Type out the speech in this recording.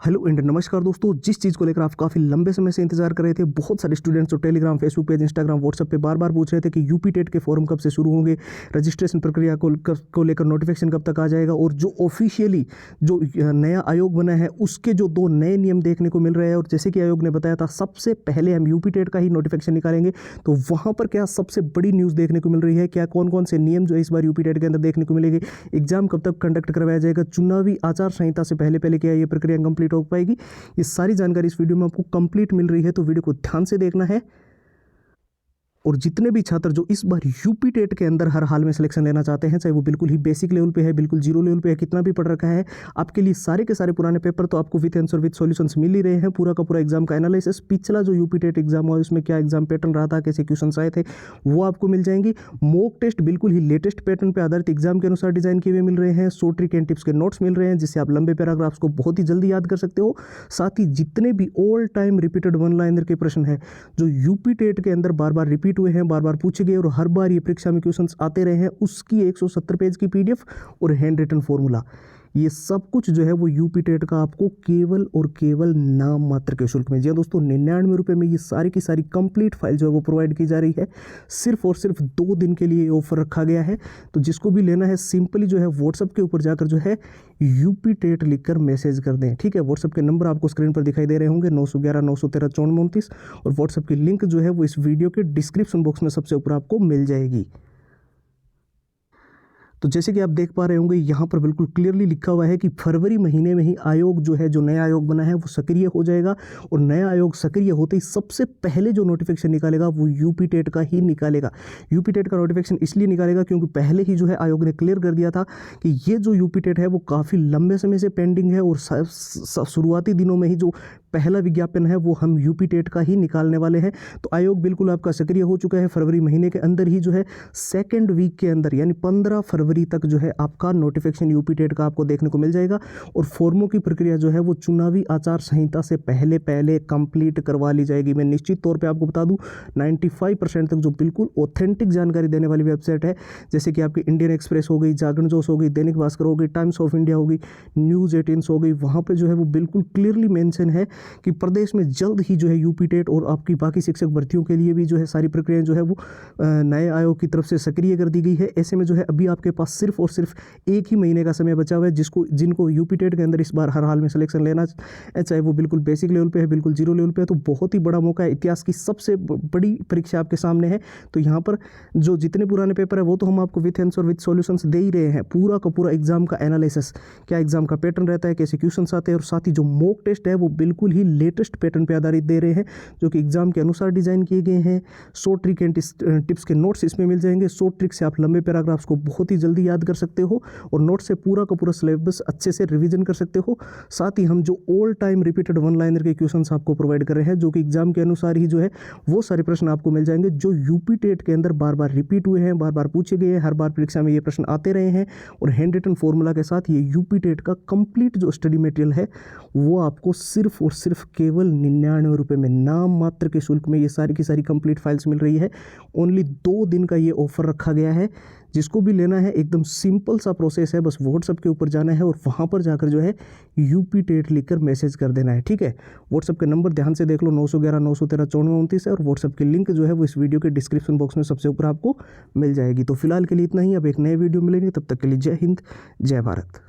Hello and नमस्कार दोस्तों। जिस चीज़ को लेकर आप काफ़ी लंबे समय से इंतजार कर रहे थे, बहुत सारे स्टूडेंट्स जो Telegram, Facebook page, Instagram, WhatsApp पे बार बार पूछ रहे थे कि यूपी टेट के फॉर्म कब से शुरू होंगे, रजिस्ट्रेशन प्रक्रिया को लेकर नोटिफिकेशन कब तक आ जाएगा, और जो ऑफिशियली जो नया आयोग बना है उसके जो 2 नए नियम देखने को मिल रहे हैं। और जैसे कि आयोग ने बताया था, सबसे पहले हम यूपी टेट का ही नोटिफिकेशन निकालेंगे। तो वहाँ पर क्या सबसे बड़ी न्यूज़ देखने को मिल रही है, क्या कौन कौन से नियम जो इस बार यूपी टेट के अंदर देखने को मिलेंगे, एग्जाम कब तक कंडक्ट करवाया जाएगा, चुनावी आचार संहिता से पहले क्या ये प्रक्रिया कंप्लीट हो पाएगी, ये सारी जानकारी इस वीडियो में आपको कंप्लीट मिल रही है। तो वीडियो को ध्यान से देखना है। और जितने भी छात्र जो इस बार यूपी टेट के अंदर हर हाल में सिलेक्शन लेना चाहते हैं, चाहे वो बिल्कुल ही बेसिक लेवल पे है, बिल्कुल जीरो लेवल पे है, कितना भी पढ़ रखा है, आपके लिए सारे के सारे पुराने पेपर तो आपको विथ आंसर विथ सॉल्यूशंस मिल ही रहे हैं। पूरा का पूरा एग्जाम का एनालिसिस, पिछला जो यूपी टेट एग्जाम हुआ उसमें क्या एग्जाम पैटर्न रहा था, कैसे क्वेश्चन आए थे, वो आपको मिल जाएंगी। मॉक टेस्ट बिल्कुल ही लेटेस्ट पैटर्न पर आधारित एग्जाम के अनुसार डिजाइन किए हुए मिल रहे हैं। शॉर्ट ट्रिक एंड टिप्स के नोट्स मिल रहे हैं, जिससे आप लंबे पैराग्राफ्स को बहुत ही जल्दी याद कर सकते हो। साथ ही जितने भी all time repeated one liner के प्रश्न है जो यूपी टेट के अंदर बार बार रिपीट हुए हैं, बार बार पूछे गए और हर बार ये परीक्षा में क्वेश्चंस आते रहे हैं, उसकी 170 पेज की पीडीएफ और हैंड रिटन फॉर्मूला, ये सब कुछ जो है वो यूपी टेट का आपको केवल और केवल नाम मात्र के शुल्क में, जी हाँ दोस्तों, 99 रुपये में ये सारी की सारी कंप्लीट फाइल जो है वो प्रोवाइड की जा रही है। सिर्फ और सिर्फ 2 दिन के लिए ऑफर रखा गया है। तो जिसको भी लेना है सिंपली जो है व्हाट्सअप के ऊपर जाकर जो है यूपी टेट लिखकर मैसेज कर दें, ठीक है। व्हाट्सअप के नंबर आपको स्क्रीन पर दिखाई दे रहे होंगे, 911 913 5429, और व्हाट्सअप की लिंक जो है वो इस वीडियो के डिस्क्रिप्शन बॉक्स में सबसे ऊपर आपको मिल जाएगी। तो जैसे कि आप देख पा रहे होंगे, यहाँ पर बिल्कुल क्लियरली लिखा हुआ है कि फरवरी महीने में ही आयोग जो है, जो नया आयोग बना है वो सक्रिय हो जाएगा। और नया आयोग सक्रिय होते ही सबसे पहले जो नोटिफिकेशन निकालेगा वो यूपी टेट का ही निकालेगा। यूपी टेट का नोटिफिकेशन इसलिए निकालेगा क्योंकि पहले ही जो है आयोग ने क्लियर कर दिया था कि ये जो यूपी टेट है वो काफ़ी लंबे समय से पेंडिंग है, और शुरुआती दिनों में ही जो पहला विज्ञापन है वो हम यूपी टेट का ही निकालने वाले हैं। तो आयोग बिल्कुल आपका सक्रिय हो चुका है। फरवरी महीने के अंदर ही जो है सेकेंड वीक के अंदर, यानी 15 फरवरी तक जो है आपका नोटिफिकेशन यूपी टेट का आपको देखने को मिल जाएगा। और फॉर्मों की प्रक्रिया जो है वो चुनावी आचार संहिता से पहले कंप्लीट करवा ली जाएगी। मैं निश्चित तौर पे आपको बता दूं, 95% तक जो बिल्कुल ऑथेंटिक जानकारी देने वाली वेबसाइट है, जैसे कि आपकी इंडियन एक्सप्रेस हो गई, जागरण जोश हो गई, दैनिक भास्कर हो गई, टाइम्स ऑफ इंडिया हो गई, न्यूज़ 18 हो गई, वहाँ पर जो है वो बिल्कुल क्लियरली मेंशन है कि प्रदेश में जल्द ही जो है यूपी टेट और आपकी बाकी शिक्षक भर्तियों के लिए भी जो है सारी प्रक्रियाएं जो है वो नए आयोग की तरफ से सक्रिय कर दी गई है। ऐसे में जो है अभी आपके पास सिर्फ और सिर्फ 1 ही महीने का समय बचा हुआ है, जिनको यूपी टेट के अंदर इस बार हर हाल में सिलेक्शन लेना है, चाहे वो बिल्कुल बेसिक लेवल पे है, बिल्कुल जीरो लेवल पे है, तो बहुत ही बड़ा मौका है। इतिहास की सबसे बड़ी परीक्षा आपके सामने है। तो यहाँ पर जो जितने पुराने पेपर है वो तो हम आपको विथ आंसर विथ सॉल्यूशंस दे ही रहे हैं। पूरा का पूरा एग्जाम का एनालिसिस, क्या एग्जाम का पैटर्न रहता है, कैसे क्वेश्चन आते हैं, और साथ ही जो मॉक टेस्ट है वो बिल्कुल ही लेटेस्ट पैटर्न पे आधारित दे रहे हैं, जो कि एग्जाम के अनुसार डिजाइन किए गए हैं। शॉर्ट ट्रिक एंड टिप्स के नोट्स इसमें मिल जाएंगे। शॉर्ट ट्रिक से आप लंबे पैराग्राफ्स को बहुत ही जल्दी याद कर सकते हो, और नोट से पूरा का पूरा सिलेबस अच्छे से रिवीजन कर सकते हो। साथ ही हम जो all time repeated one liner के क्वेश्चंस आपको प्रोवाइड कर रहे हैं, जो कि एग्जाम के अनुसार ही जो है वो सारे प्रश्न आपको मिल जाएंगे, जो यूपी टेट के अंदर बार बार रिपीट हुए हैं, बार बार पूछे गए हैं, हर बार परीक्षा में ये प्रश्न आते रहे हैं। और हैंड रिटन फॉर्मूला के साथ ये यूपी टेट का कंप्लीट जो स्टडी मटेरियल है वो आपको सिर्फ और सिर्फ केवल 99 रुपये में, नाम मात्र के शुल्क में ये सारी की सारी कंप्लीट फाइल्स मिल रही है। ओनली 2 दिन का ये ऑफर रखा गया है। जिसको भी लेना है एकदम सिंपल सा प्रोसेस है, बस व्हाट्सअप के ऊपर जाना है और वहाँ पर जाकर जो है यूपी टेट लिखकर मैसेज कर देना है, ठीक है। व्हाट्सअप के नंबर ध्यान से देख लो, 911 913 5429 है, और व्हाट्सअप की लिंक जो है वो इस वीडियो के डिस्क्रिप्शन बॉक्स में सबसे ऊपर आपको मिल जाएगी। तो फिलहाल के लिए इतना ही, अब एक नए वीडियो मिलेंगे, तब तक के लिए जय हिंद, जय भारत।